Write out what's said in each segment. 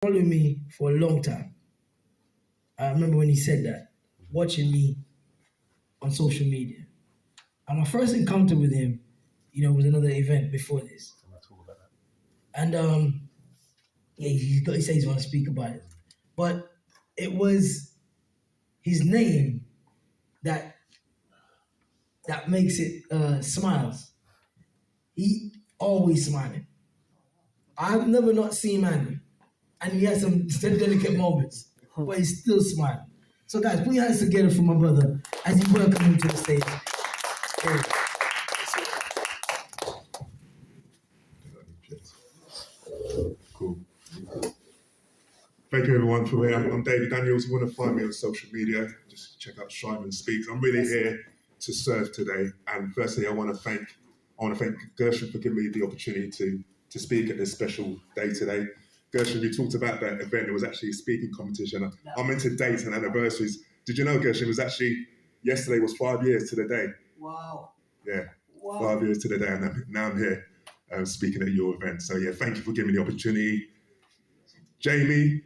Following me for a long time. I remember when he said that, watching me on social media. And my first encounter with him, was another event before this. And yeah, he says he's going to speak about it. But it was his name that makes it smiles. He always smiling. I've never not seen him angry. And he has some delicate moments, but he's still smiling. So guys, put your hands together for my brother as he welcomes him to the stage. Hey. Cool. Thank you everyone for being here. I'm David Daniels. If you want to find me on social media, just check out Shyness Speaks. I'm really here to serve today. And firstly, I want to thank Gershon for giving me the opportunity to speak at this special day today. Gershon, you talked about that event. It was actually a speaking competition. I'm into dates and anniversaries. Did you know, Gershon, it was actually, yesterday was 5 years to the day. Wow. Yeah, wow. 5 years to the day. And now I'm here speaking at your event. So yeah, thank you for giving me the opportunity. Jamie,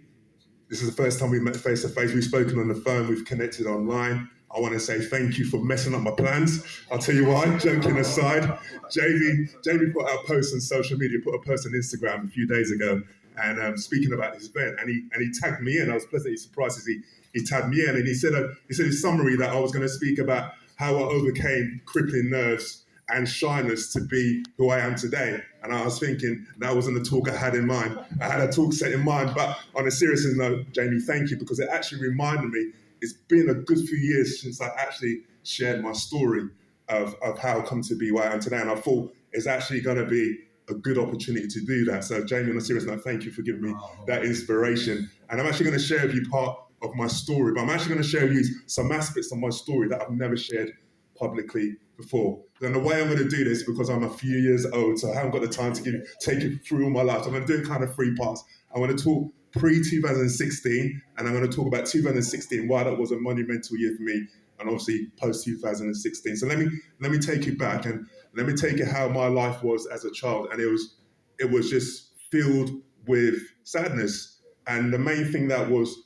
this is the first time we've met face to face. We've spoken on the phone, we've connected online. I want to say thank you for messing up my plans. I'll tell you why, joking aside. Jamie put out a post on social media, put a post on Instagram a few days ago, and speaking about this event, and he tagged me in. I was pleasantly surprised as he tagged me in, and he said a summary that I was going to speak about how I overcame crippling nerves and shyness to be who I am today. And I was thinking that wasn't the talk I had in mind. I had a talk set in mind, but on a serious note, Jamie, thank you, because it actually reminded me it's been a good few years since I actually shared my story of how I come to be where I am today. And I thought it's actually going to be a good opportunity to do that. So Jamie, on a serious note, thank you for giving me that inspiration. And I'm actually going to share with you part of my story, but I'm actually going to share with you some aspects of my story that I've never shared publicly before. And the way I'm going to do this, because I'm a few years old, so I haven't got the time to take you through all my life. So I'm going to do it kind of three parts. I want to talk pre-2016, and I'm going to talk about 2016, why that was a monumental year for me, and obviously post-2016. So let me take you back, and let me take you how my life was as a child. And it was just filled with sadness. And the main thing that was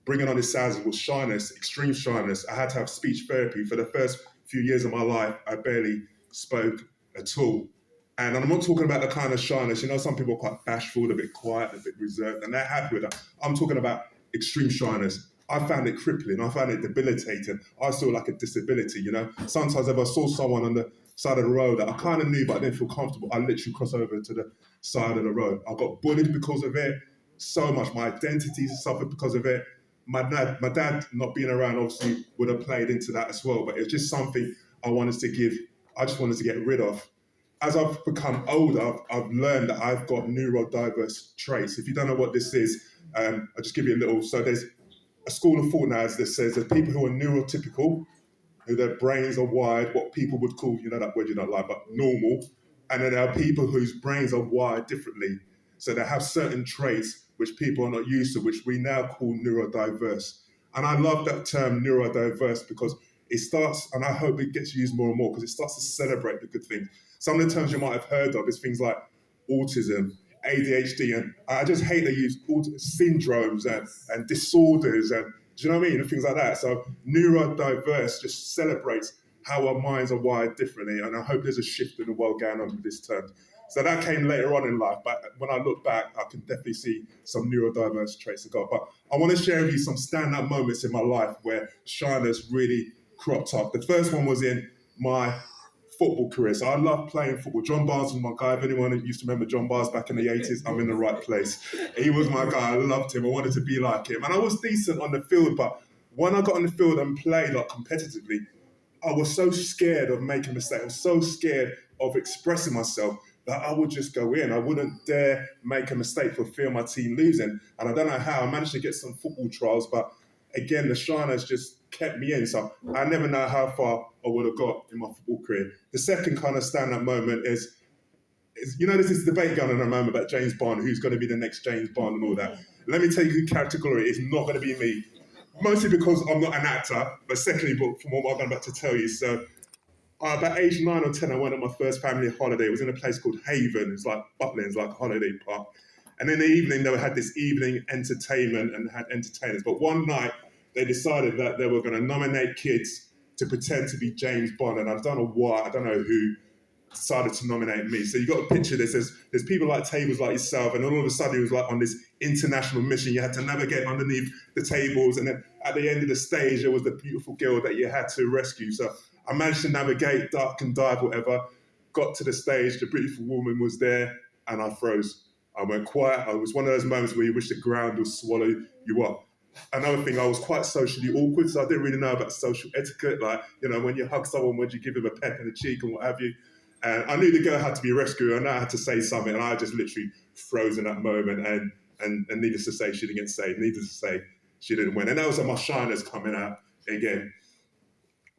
bringing on this sadness was shyness, extreme shyness. I had to have speech therapy. For the first few years of my life, I barely spoke at all. And I'm not talking about the kind of shyness, some people are quite bashful, a bit quiet, a bit reserved, and they're happy with that. I'm talking about extreme shyness. I found it crippling, I found it debilitating. I saw like a disability, Sometimes if I saw someone on the side of the road that I kind of knew but I didn't feel comfortable, I literally cross over to the side of the road. I got bullied because of it, so much. My identity suffered because of it. My dad not being around obviously would have played into that as well, but it's just something I just wanted to get rid of. As I've become older, I've learned that I've got neurodiverse traits. If you don't know what this is, I'll just give you a little. So there's a school of thought now that says there's people who are neurotypical, who their brains are wired, what people would call, that word you don't like, but normal. And then there are people whose brains are wired differently. So they have certain traits which people are not used to, which we now call neurodiverse. And I love that term neurodiverse because it starts, and I hope it gets used more and more, because it starts to celebrate the good things. Some of the terms you might have heard of is things like autism, ADHD, and I just hate they use syndromes and disorders, and do you know what I mean? And things like that. So neurodiverse just celebrates how our minds are wired differently, and I hope there's a shift in the world going on with this term. So that came later on in life, but when I look back, I can definitely see some neurodiverse traits of God. But I want to share with you some standout moments in my life where shyness really cropped up. The first one was in my football career. So I love playing football. John Barnes was my guy. If anyone used to remember John Barnes back in the 80s, I'm in the right place. He was my guy. I loved him. I wanted to be like him. And I was decent on the field, but when I got on the field and played like competitively, I was so scared of making mistakes. I was so scared of expressing myself that I would just go in. I wouldn't dare make a mistake for fear of my team losing. And I don't know how I managed to get some football trials, but again, the shyness just kept me in. So I never know how far I would have got in my football career. The second kind of stand-up moment is there's this debate going on at the moment about James Bond, who's going to be the next James Bond and all that. Let me tell you who category is not going to be me. Mostly because I'm not an actor, but secondly, from what I'm about to tell you. So about age 9 or 10, I went on my first family holiday. It was in a place called Haven. It's like Butlins, like a holiday park. And in the evening, they had this evening entertainment and had entertainers. But one night, they decided that they were going to nominate kids to pretend to be James Bond. And I don't know why, I don't know who decided to nominate me. So you got a picture that says there's people like tables like yourself, and all of a sudden it was like on this international mission. You had to navigate underneath the tables, and then at the end of the stage there was the beautiful girl that you had to rescue. So I managed to navigate, duck and dive, whatever. Got to the stage, the beautiful woman was there, and I froze. I went quiet. It was one of those moments where you wish the ground would swallow you up. Another thing, I was quite socially awkward, so I didn't really know about social etiquette. Like, you know, when you hug someone, would you give him a peck in the cheek and what have you? And I knew the girl had to be rescued. I know I had to say something, and I just literally froze in that moment. And needless to say, she didn't get saved. Needless to say, she didn't win. And that was my shyness coming out again.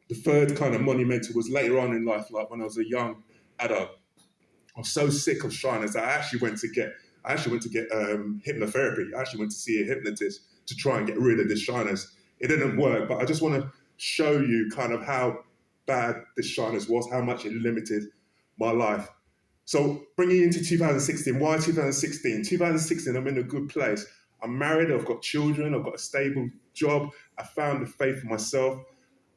The third kind of monumental was later on in life, like when I was a young adult. I was so sick of shyness that I actually went to get hypnotherapy. I actually went to see a hypnotist to try and get rid of this shyness. It didn't work, but I just want to show you kind of how bad this shyness was, how much it limited my life. So bringing into 2016, why 2016? 2016, I'm in a good place. I'm married, I've got children, I've got a stable job, I found the faith for myself.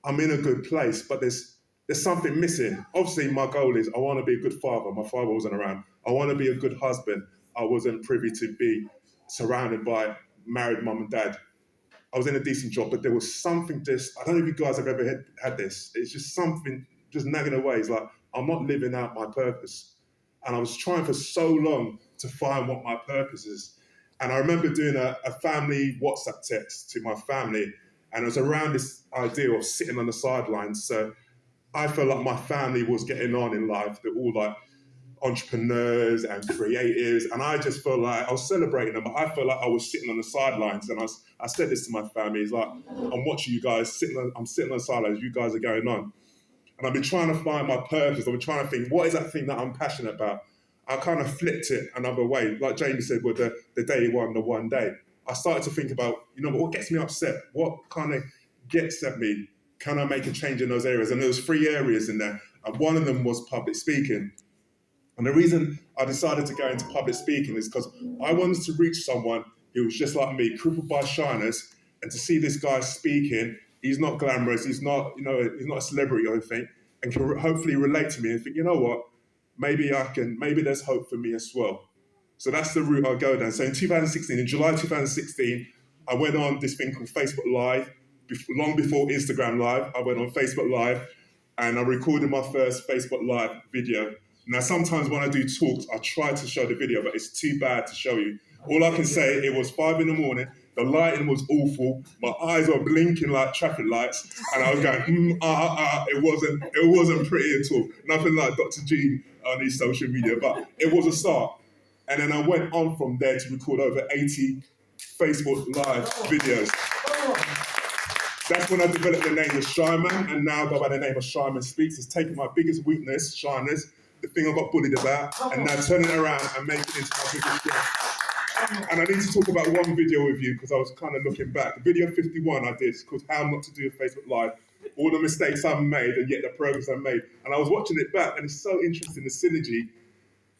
I'm in a good place, but there's something missing. Obviously, my goal is I want to be a good father. My father wasn't around. I want to be a good husband. I wasn't privy to be surrounded by married mum and dad. I was in a decent job, but there was something just, I don't know if you guys have ever had this. It's just something just nagging away. It's like, I'm not living out my purpose. And I was trying for so long to find what my purpose is. And I remember doing a family WhatsApp text to my family, and it was around this idea of sitting on the sidelines. So I felt like my family was getting on in life. They're all like entrepreneurs and creatives, and I just felt like I was celebrating them, but I felt like I was sitting on the sidelines. And I said this to my family: it's like, I'm watching you guys I'm sitting on the sidelines. You guys are going on, and I've been trying to find my purpose. I've been trying to think, what is that thing that I'm passionate about? I kind of flipped it another way, like Jamie said, with the day one, the one day. I started to think about, what gets me upset? What kind of gets at me? Can I make a change in those areas? And there was 3 areas in there, and one of them was public speaking. And the reason I decided to go into public speaking is because I wanted to reach someone who was just like me, crippled by shyness, and to see this guy speaking. He's not glamorous, he's not a celebrity or anything, and can hopefully relate to me and think, you know what, maybe there's hope for me as well. So that's the route I'll go down. So in July 2016, I went on this thing called Facebook Live. Long before Instagram Live, I went on Facebook Live, and I recorded my first Facebook Live video. Now, sometimes when I do talks, I try to show the video, but it's too bad to show you. All I can say, it was 5 a.m, the lighting was awful, my eyes were blinking like traffic lights, and I was going, It wasn't pretty at all. Nothing like Dr. Gene on his social media, but it was a start. And then I went on from there to record over 80 Facebook Live videos. That's when I developed the name of Shyman, and now I go by the name of Shyman Speaks. It's taken my biggest weakness, shyness, the thing I got bullied about, and now turning it around and making it into my biggest strength. And I need to talk about one video with you, because I was kind of looking back. Video 51 I did, called How Not to Do a Facebook Live. All the mistakes I've made, and yet the progress I've made. And I was watching it back, and it's so interesting, the synergy.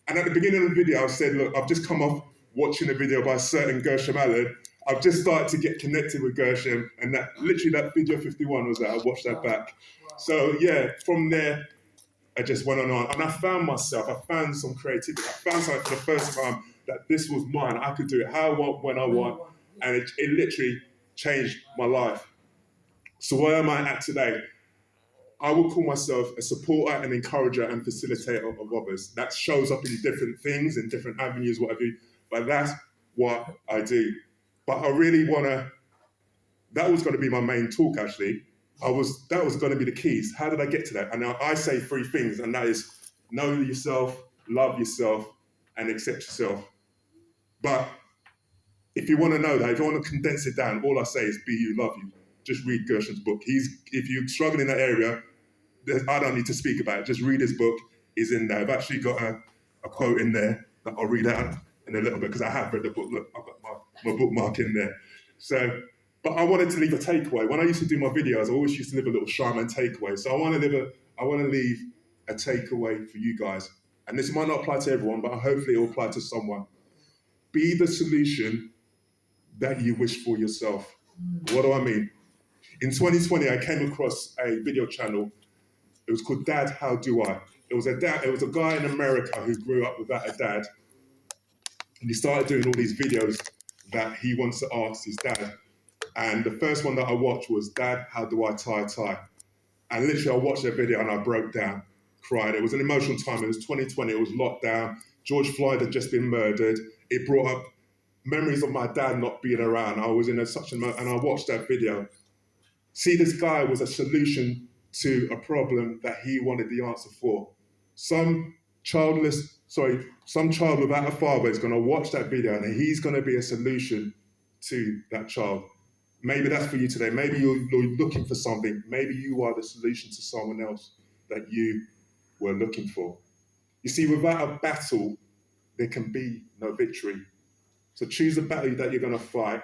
And at the beginning of the video, I said, look, I've just come off watching a video by a certain Gershom Allen. I've just started to get connected with Gershom, and that video 51 was that. I watched that back. So yeah, from there, I just went on, and I found myself. I found some creativity. I found something for the first time that this was mine. I could do it how I want, when I want, and it literally changed my life. So where am I at today? I would call myself a supporter and encourager and facilitator of others. That shows up in different things, in different avenues, whatever. But that's what I do. But I really that was going to be my main talk, actually. That was going to be the keys. How did I get to that? And now I say 3 things, and that is know yourself, love yourself, and accept yourself. But if you want to know that, if you want to condense it down, all I say is be you, love you. Just read Gershom's book. If you're struggling in that area, I don't need to speak about it. Just read his book. It's in there. I've actually got a quote in there that I'll read out in a little bit, because I have read the book. Look, I've got my bookmark in there. So, but I wanted to leave a takeaway. When I used to do my videos, I always used to leave a little Shyman takeaway. So I want to leave a takeaway for you guys. And this might not apply to everyone, but hopefully it will apply to someone. Be the solution that you wish for yourself. What do I mean? In 2020, I came across a video channel. It was called Dad, How Do I? It was a guy in America who grew up without a dad, and he started doing all these videos that he wants to ask his dad. And the first one that I watched was, Dad, how do I tie a tie? And literally I watched that video and I broke down, cried. It was an emotional time. It was 2020, it was lockdown. George Floyd had just been murdered. It brought up memories of my dad not being around. I was in such a moment, and I watched that video. See, this guy was a solution to a problem that he wanted the answer for. Some child without a father is going to watch that video and he's going to be a solution to that child. Maybe that's for you today. Maybe you're looking for something. Maybe you are the solution to someone else that you were looking for. You see, without a battle, there can be no victory. So choose the battle that you're going to fight,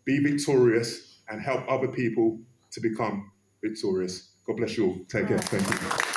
be victorious, and help other people to become victorious. God bless you all. Take care. Thank you.